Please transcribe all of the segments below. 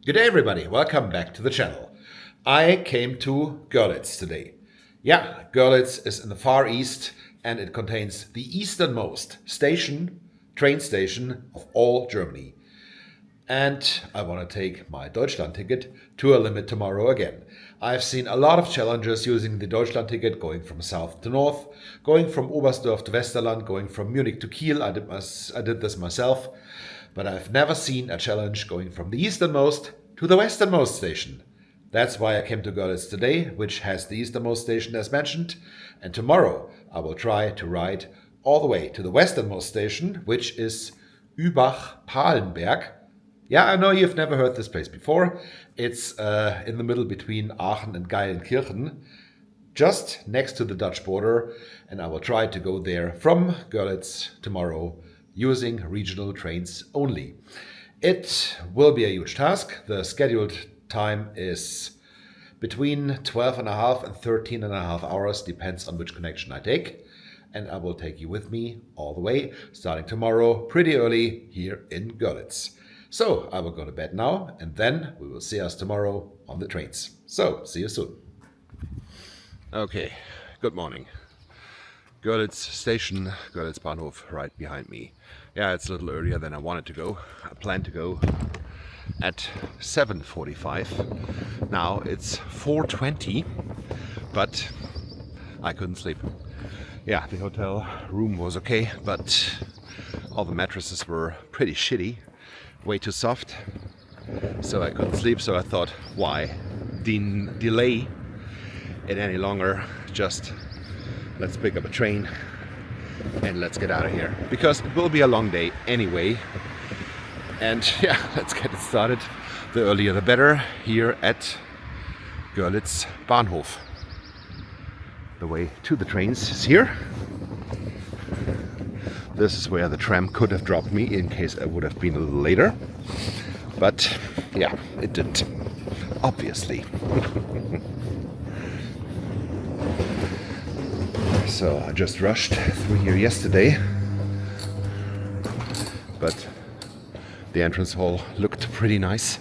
Good day everybody, welcome back to the channel. I came to Görlitz today. Yeah, Görlitz is in the far east and it contains the easternmost train station of all Germany. And I want to take my Deutschland-Ticket to a limit tomorrow again. I've seen a lot of challenges using the Deutschland-Ticket, going from south to north, going from Oberstdorf to Westerland, going from Munich to Kiel. I did this myself. But I've never seen a challenge going from the easternmost to the westernmost station. That's why I came to Görlitz today, which has the easternmost station as mentioned. And tomorrow I will try to ride all the way to the westernmost station, which is Übach-Palenberg. Yeah, I know you've never heard this place before. It's in the middle between Aachen and Geilenkirchen, just next to the Dutch border. And I will try to go there from Görlitz tomorrow using regional trains only. It will be a huge task. The scheduled time is between 12.5 and 13.5 hours, depends on which connection I take. And I will take you with me all the way, starting tomorrow pretty early here in Görlitz. So I will go to bed now and then we will see us tomorrow on the trains. So see you soon. Okay, good morning. Görlitz station, Görlitz Bahnhof right behind me. Yeah, it's a little earlier than I wanted to go. I planned to go at 7:45. Now it's 4:20, but I couldn't sleep. Yeah, the hotel room was okay, but all the mattresses were pretty shitty, way too soft. So I couldn't sleep, so I thought, why delay it any longer? Just let's pick up a train and let's get out of here, because it will be a long day anyway. And yeah, let's get it started. The earlier the better here at Görlitz Bahnhof. The way to the trains is here. This is where the tram could have dropped me in case I would have been a little later. But yeah, it didn't, obviously. So I just rushed through here yesterday, but the entrance hall looked pretty nice.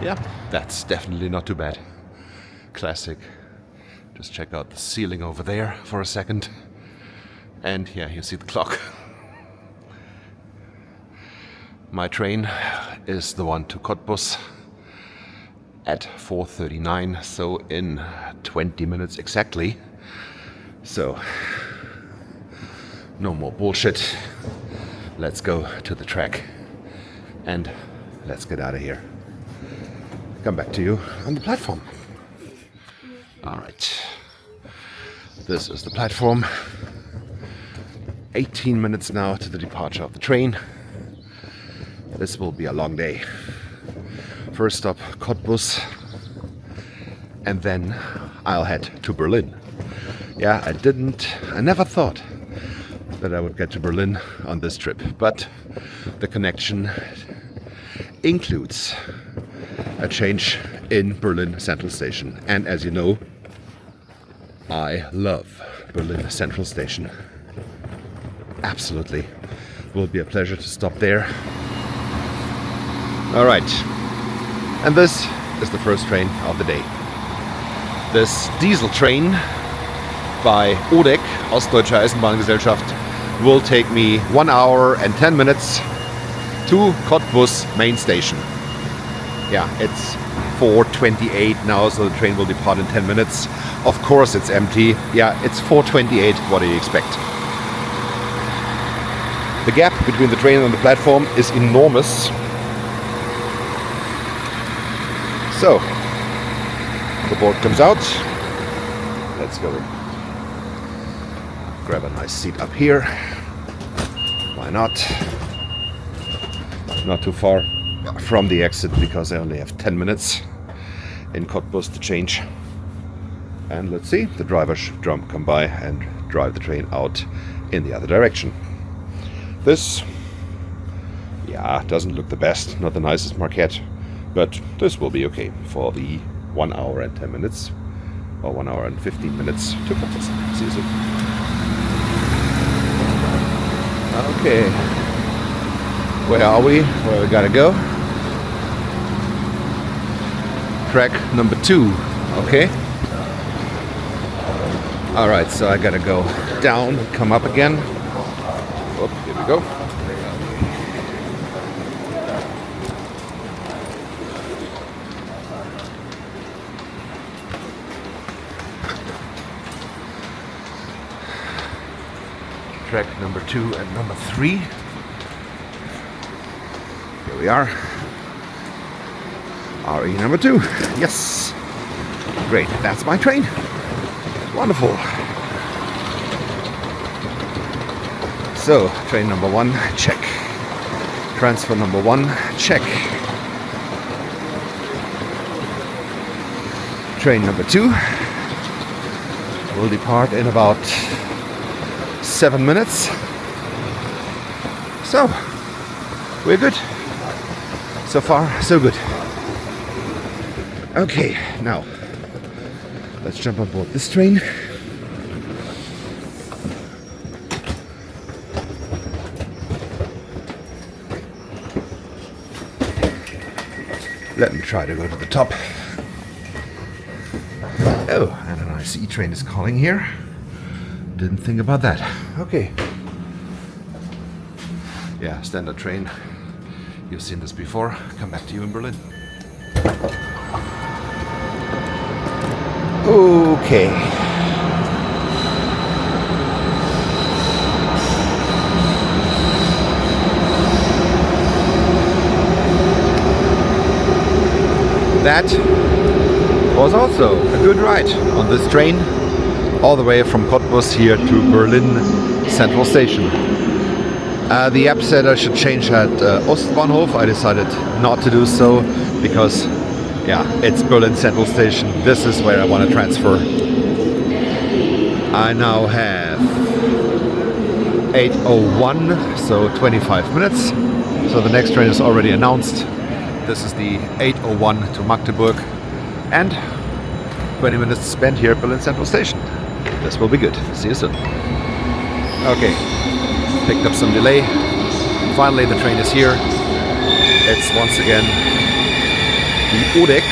Yeah, that's definitely not too bad. Classic. Just check out the ceiling over there for a second. And yeah, you see the clock. My train is the one to Cottbus at 4:39, so in 20 minutes exactly. So no more bullshit. Let's go to the track and let's get out of here. Come back to you on the platform. All right, this is the platform. 18 minutes now to the departure of the train. This will be a long day. First stop Cottbus, and then I'll head to Berlin. Yeah, I never thought that I would get to Berlin on this trip, but the connection includes a change in Berlin Central Station. And as you know, I love Berlin Central Station. Absolutely. Will be a pleasure to stop there. All right. And this is the first train of the day. This diesel train by ODEC, Ostdeutsche Eisenbahngesellschaft, will take me 1 hour and 10 minutes to Cottbus main station. Yeah, it's 4:28 now, so the train will depart in 10 minutes. Of course it's empty. Yeah, it's 4:28. What do you expect? The gap between the train and the platform is enormous. So, the board comes out. Let's go grab a nice seat up here. Why not? Not too far from the exit, because I only have 10 minutes in Cottbus to change. And let's see, the driver should come by and drive the train out in the other direction. This, yeah, doesn't look the best, not the nicest maquette. But this will be okay for the 1 hour and 10 minutes, or 1 hour and 15 minutes to Cottbus. See you soon. Okay, where are we? Where we gotta go? Track number 2. Okay. Alright, so I gotta go down, come up again. Oh, here we go. Track number 2 and number 3. Here we are. RE number 2. Yes. Great. That's my train. Wonderful. So, train number 1, check. Transfer number 1, check. Train number 2 will depart in about 7 minutes. So, we're good. So far, so good. Okay, now let's jump on board this train. Let me try to go to the top. Oh, and an ICE train is calling here. Didn't think about that. Okay. Yeah, standard train. You've seen this before. Come back to you in Berlin. Okay. That was also a good ride on this train, all the way from Cottbus here to Berlin Central Station. The app said I should change at Ostbahnhof. I decided not to do so because, yeah, it's Berlin Central Station. This is where I want to transfer. I now have 8:01, so 25 minutes. So the next train is already announced. This is the 8:01 to Magdeburg, and 20 minutes spent here at Berlin Central Station. This will be good. See you soon. Okay, picked up some delay. Finally, the train is here. It's once again the Odeck,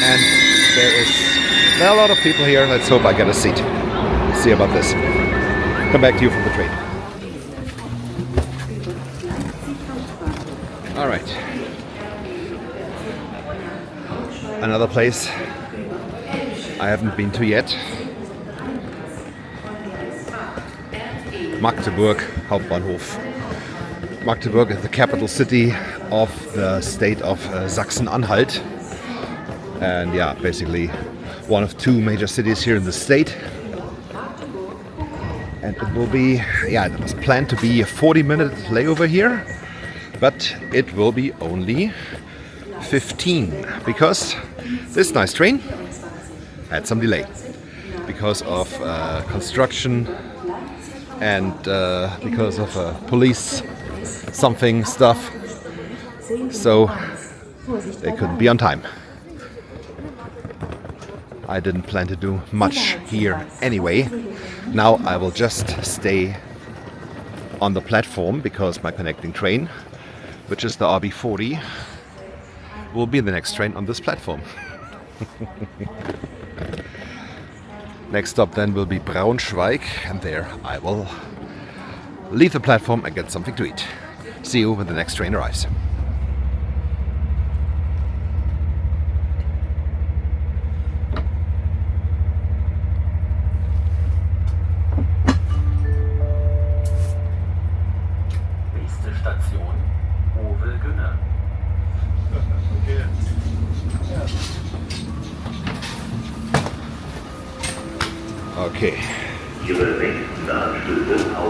and there are a lot of people here. Let's hope I get a seat. See about this. Come back to you from the train. All right. Another place I haven't been to yet. Magdeburg Hauptbahnhof. Magdeburg is the capital city of the state of Sachsen-Anhalt. And yeah, basically one of 2 major cities here in the state. And it will be, yeah, it was planned to be a 40-minute layover here, but it will be only 15 because this nice train had some delay because of construction and because of police something stuff, so they couldn't be on time. I didn't plan to do much here anyway. Now I will just stay on the platform because my connecting train, which is the RB40, will be the next train on this platform. Next stop then will be Braunschweig, and there I will leave the platform and get something to eat. See you when the next train arrives. Nächste Station, Ovel-Günne. Okay.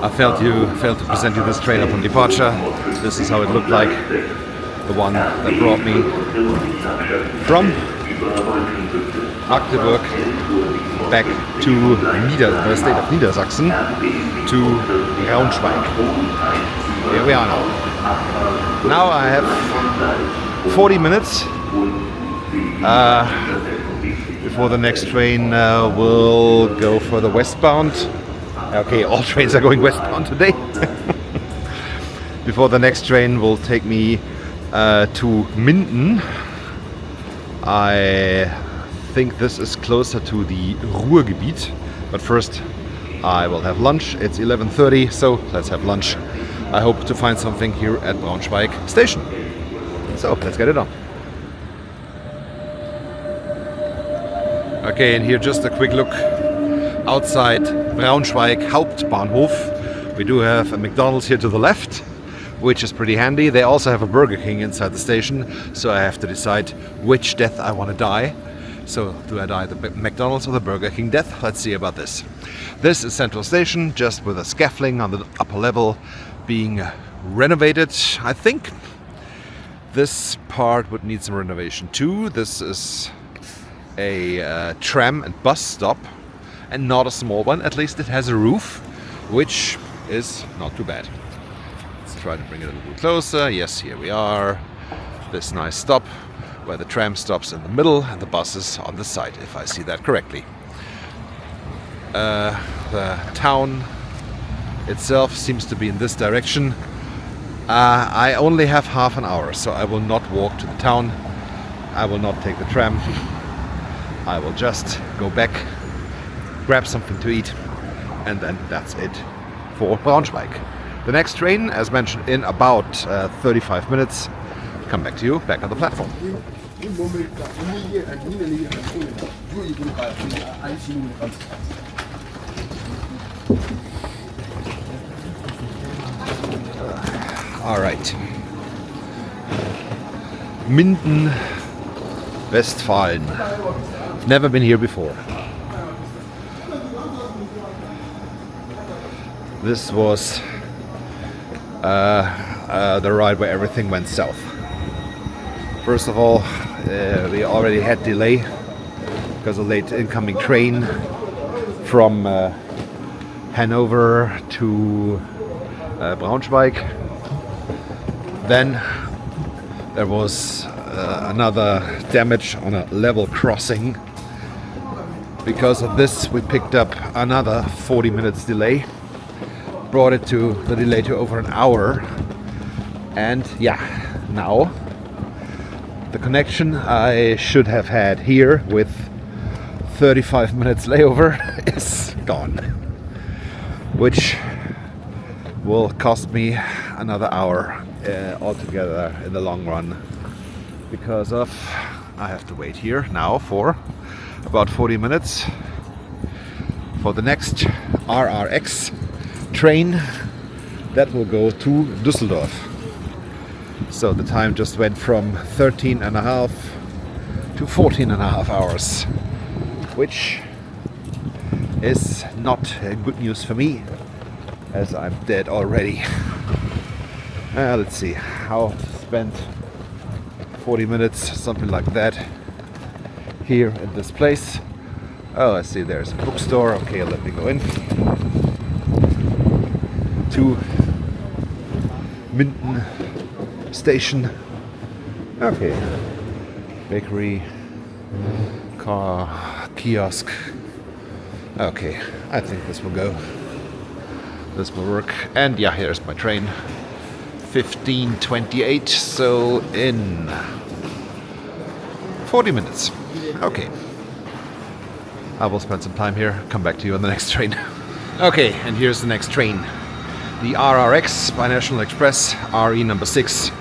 I failed to present you this train upon departure. This is how it looked like. The one that brought me from Magdeburg back to the state of Niedersachsen to Braunschweig. Here we are now. Now I have 40 minutes before the next train will go for the westbound. Okay, all trains are going westbound today. Before the next train will take me to Minden. I think this is closer to the Ruhrgebiet, but first I will have lunch. It's 11:30, so let's have lunch. I hope to find something here at Braunschweig station. So let's get it on. Okay, and here just a quick look outside Braunschweig Hauptbahnhof. We do have a McDonald's here to the left, which is pretty handy. They also have a Burger King inside the station, so I have to decide which death I want to die. So do I die the McDonald's or the Burger King death? Let's see about this. This is Central Station, just with a scaffolding on the upper level being renovated. I think this part would need some renovation too. This is a tram and bus stop, and not a small one. At least it has a roof, which is not too bad. Let's try to bring it a little closer. Yes, here we are. This nice stop where the tram stops in the middle and the bus is on the side, if I see that correctly. The town itself seems to be in this direction. I only have half an hour, so I will not walk to the town. I will not take the tram. I will just go back, grab something to eat, and then that's it for Braunschweig. The next train, as mentioned, in about 35 minutes. Come back to you, back on the platform. All right. Minden, Westfalen. I've never been here before. This was the ride where everything went south. First of all, we already had delay because of late incoming train from Hanover to Braunschweig. Then there was another damage on a level crossing. Because of this, we picked up another 40 minutes delay, brought it to the delay to over an hour, and yeah, now the connection I should have had here with 35 minutes layover is gone, which will cost me another hour altogether in the long run, because of I have to wait here now for about 40 minutes for the next RRX train that will go to Düsseldorf. So the time just went from 13.5 to 14.5 hours, which is not good news for me, as I'm dead already. Let's see how to spend 40 minutes, something like that, here in this place. Oh, I see there's a bookstore. Okay, let me go in to Minden station. Okay, bakery, car, kiosk. Okay, I think this will go. This will work. And yeah, here's my train. 15:28, so in 40 minutes. Okay. I will spend some time here, come back to you on the next train. Okay, and here's the next train. The RRX by National Express, RE number 6,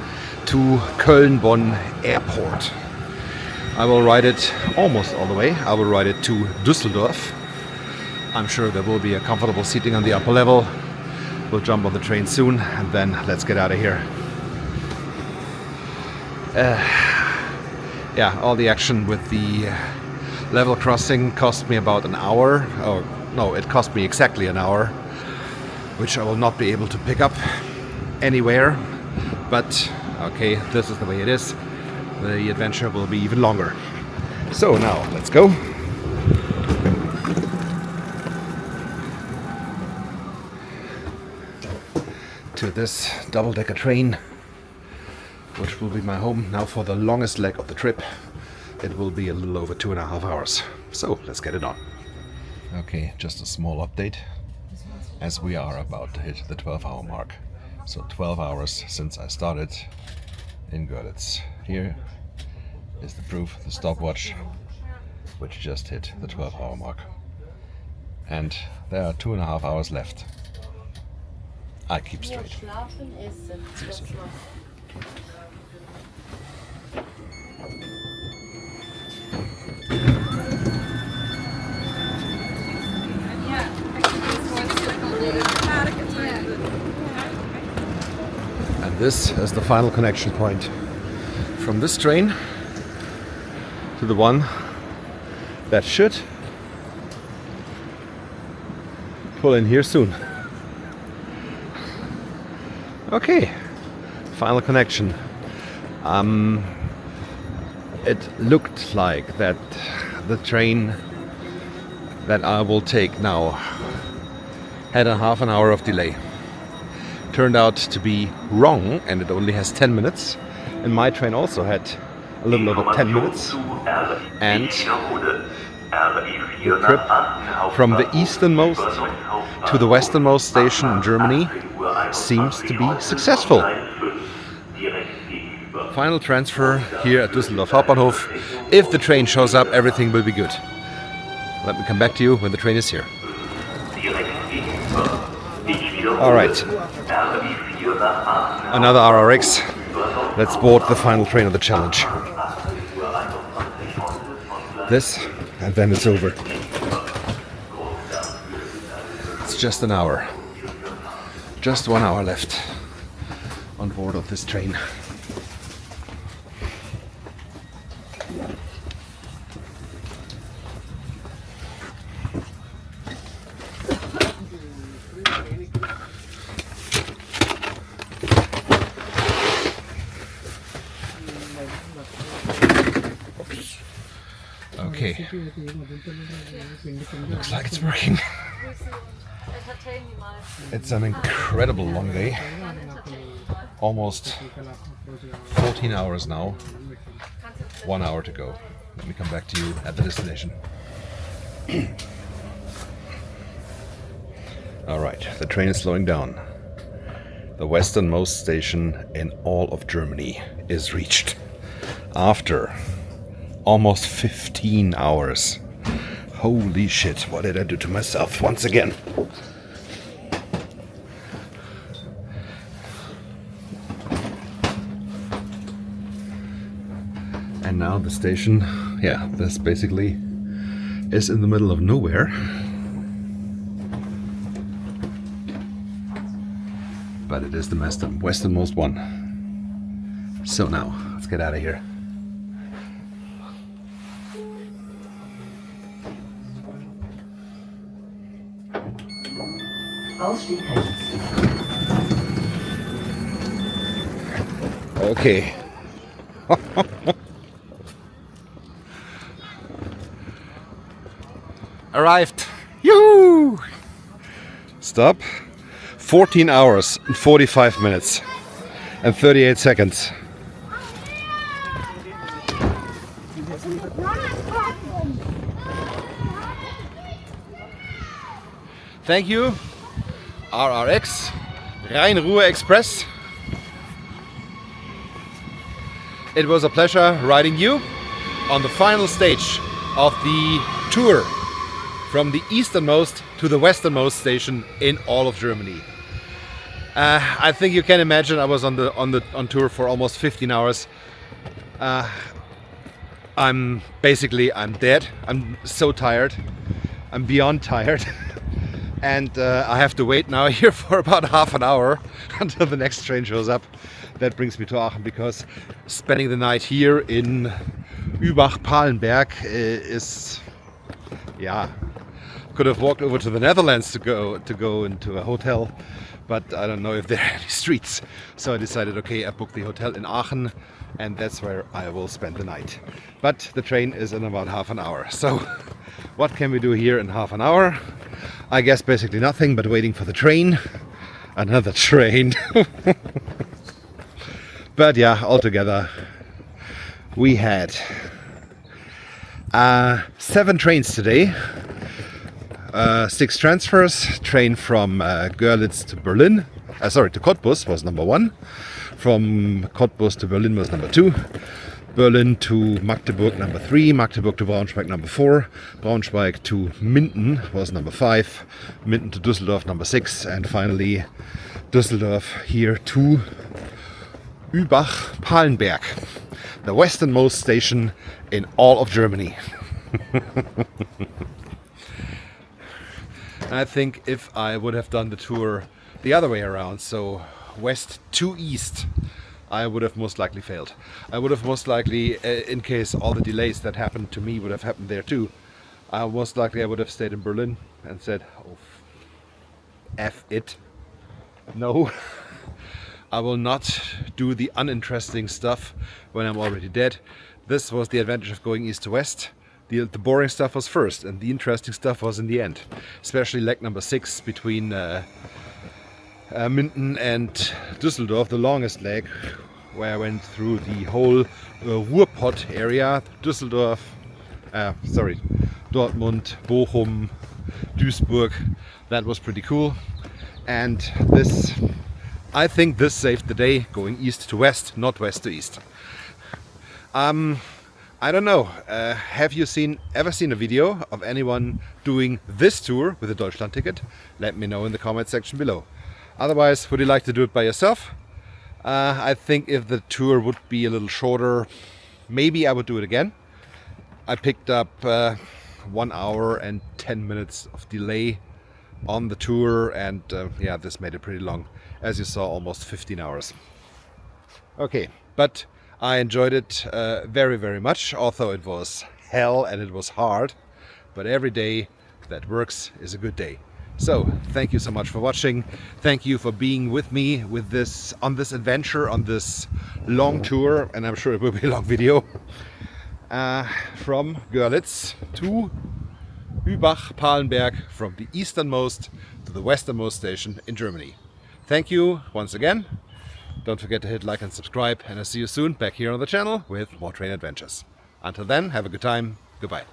to Köln-Bonn Airport. I will ride it almost all the way. I will ride it to Düsseldorf. I'm sure there will be a comfortable seating on the upper level. We'll jump on the train soon, and then let's get out of here. Yeah, all the action with the level crossing cost me about an hour. Oh, no, it cost me exactly an hour, which I will not be able to pick up anywhere. But, okay, this is the way it is. The adventure will be even longer. So now, let's go. To this double-decker train, which will be my home now for the longest leg of the trip. It will be a little over 2.5 hours. So let's get it on. Okay, just a small update, as we are about to hit the 12-hour mark. So 12 hours since I started, in Görlitz. Here is the proof, the stopwatch, which just hit the 12-hour mark. And there are 2.5 hours left. I keep straight. See you soon. And this is the final connection point from this train to the one that should pull in here soon. Okay, final connection. It looked like that the train that I will take now had a half an hour of delay. Turned out to be wrong, and it only has 10 minutes. And my train also had a little over 10 minutes. And the trip from the easternmost to the westernmost station in Germany seems to be successful. Final transfer here at Düsseldorf Hauptbahnhof. If the train shows up, everything will be good. Let me come back to you when the train is here. Alright, another RRX. Let's board the final train of the challenge. This, and then it's over. It's just an hour. Just 1 hour left on board of this train. Okay, looks like it's working. It's an incredible long day. Almost 14 hours now. 1 hour to go. Let me come back to you at the destination. Alright, the train is slowing down. The westernmost station in all of Germany is reached. After almost 15 hours. Holy shit, what did I do to myself once again? And now the station, yeah, this basically is in the middle of nowhere. But it is the westernmost one. So now, let's get out of here. Okay. Arrived. Yoo! Stop. 14 hours and 45 minutes and 38 seconds. Thank you, RRX, Rhein-Ruhr Express. It was a pleasure riding you on the final stage of the tour from the easternmost to the westernmost station in all of Germany. I think you can imagine I was on tour for almost 15 hours. I'm dead. I'm so tired. I'm beyond tired. And I have to wait now here for about half an hour until the next train shows up. That brings me to Aachen, because spending the night here in Übach-Palenberg is, yeah, could have walked over to the Netherlands to go into a hotel, but I don't know if there are any streets. So I decided, okay, I booked the hotel in Aachen, and that's where I will spend the night. But the train is in about half an hour. So what can we do here in half an hour? I guess basically nothing but waiting for the train. Another train. But yeah, altogether we had 7 trains today. 6 transfers. Train from Görlitz to Berlin. To Cottbus was number 1. from Cottbus to Berlin was number 2, Berlin to Magdeburg number 3, Magdeburg to Braunschweig number 4, Braunschweig to Minden was number 5, Minden to Düsseldorf number 6, and finally Düsseldorf here to Übach-Palenberg, the westernmost station in all of Germany. I think if I would have done the tour the other way around, so west to east, I would have most likely failed. I would have most likely, in case all the delays that happened to me would have happened there too, most likely I would have stayed in Berlin and said, oh, F it. No, I will not do the uninteresting stuff when I'm already dead. This was the advantage of going east to west. The boring stuff was first and the interesting stuff was in the end. Especially leg number 6 between Minden and Düsseldorf, the longest leg, where I went through the whole Ruhrpott area, Düsseldorf, Dortmund, Bochum, Duisburg. That was pretty cool. And this, I think this saved the day, going east to west, not west to east. I don't know, have you ever seen a video of anyone doing this tour with a Deutschland-Ticket? Let me know in the comment section below. Otherwise, would you like to do it by yourself? I think if the tour would be a little shorter, maybe I would do it again. I picked up 1 hour and 10 minutes of delay on the tour, and yeah, this made it pretty long. As you saw, almost 15 hours. Okay, but I enjoyed it very, very much, although it was hell and it was hard. But every day that works is a good day. So, thank you so much for watching. Thank you for being with me with on this adventure, on this long tour, and I'm sure it will be a long video. From Görlitz to Übach-Palenberg, from the easternmost to the westernmost station in Germany. Thank you once again. Don't forget to hit like and subscribe, and I'll see you soon back here on the channel with more train adventures. Until then, have a good time. Goodbye.